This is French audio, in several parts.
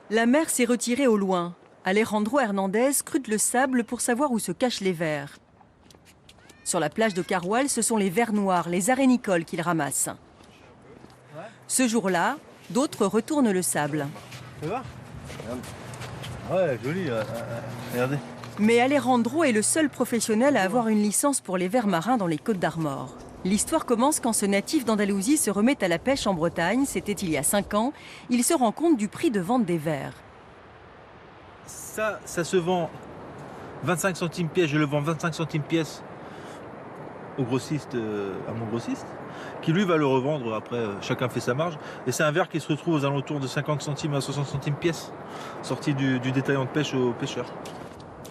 La mer s'est retirée au loin. Alejandro Hernandez scrute le sable pour savoir où se cachent les vers. Sur la plage de Caroual, ce sont les vers noirs, les arénicoles qu'il ramasse. Ce jour-là, d'autres retournent le sable. Tu vois? Ouais, joli. Regardez. Mais Alejandro est le seul professionnel à avoir une licence pour les vers marins dans les Côtes d'Armor. L'histoire commence quand ce natif d'Andalousie se remet à la pêche en Bretagne. C'était il y a 5 ans. Il se rend compte du prix de vente des vers. Ça se vend 25 centimes pièce. Je le vends 25 centimes pièce au grossiste, à mon grossiste, qui lui va le revendre. Après, chacun fait sa marge. Et c'est un verre qui se retrouve aux alentours de 50 centimes à 60 centimes pièce, sorti du détaillant de pêche aux pêcheurs.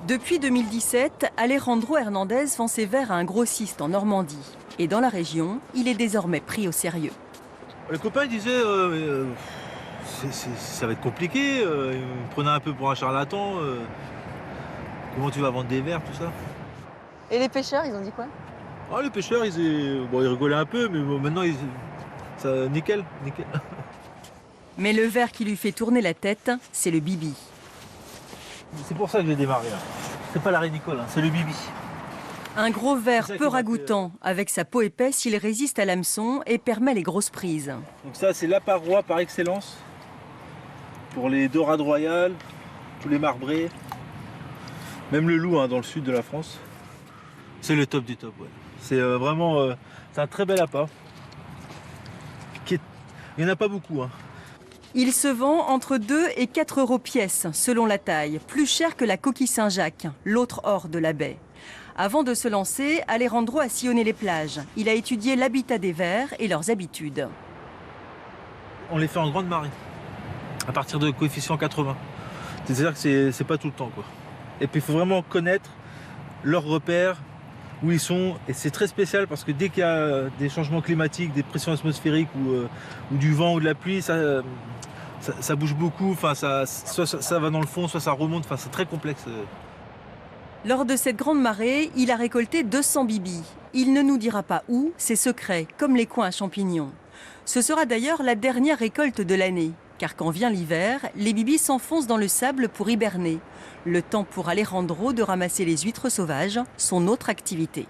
Depuis 2017, Alejandro Hernandez vend ses vers à un grossiste en Normandie. Et dans la région, il est désormais pris au sérieux. Les copains disaient ça va être compliqué, ils me prenaient un peu pour un charlatan. Comment tu vas vendre des vers, tout ça? Et les pêcheurs, ils ont dit quoi? Ah, les pêcheurs, ils rigolaient un peu, mais bon, maintenant, ça, nickel. Mais le vers qui lui fait tourner la tête, c'est le bibi. C'est pour ça que j'ai démarré là. C'est pas l'arénicole, c'est le bibi. Un gros ver C'est ça peu qui m'a fait, ragoûtant. Avec sa peau épaisse, il résiste à l'hameçon et permet les grosses prises. Donc ça, c'est la paroi par excellence pour les dorades royales, tous les marbrés, même le loup dans le sud de la France. C'est le top du top, ouais. C'est vraiment, c'est un très bel appât. Il n'y en a pas beaucoup. Il se vend entre 2 et 4 euros pièce, selon la taille, plus cher que la coquille Saint-Jacques, l'autre or de la baie. Avant de se lancer, Alejandro a sillonné les plages. Il a étudié l'habitat des vers et leurs habitudes. On les fait en grande marée, à partir de coefficient 80. C'est-à-dire que c'est pas tout le temps, quoi. Et puis il faut vraiment connaître leurs repères, où ils sont. Et c'est très spécial parce que dès qu'il y a des changements climatiques, des pressions atmosphériques ou du vent ou de la pluie, ça bouge beaucoup. Enfin, soit ça va dans le fond, soit ça remonte. Enfin, c'est très complexe. Lors de cette grande marée, il a récolté 200 bibis. Il ne nous dira pas où, c'est secret, comme les coins à champignons. Ce sera d'ailleurs la dernière récolte de l'année, car quand vient l'hiver, les bibis s'enfoncent dans le sable pour hiberner. Le temps pour Alejandro de ramasser les huîtres sauvages, son autre activité.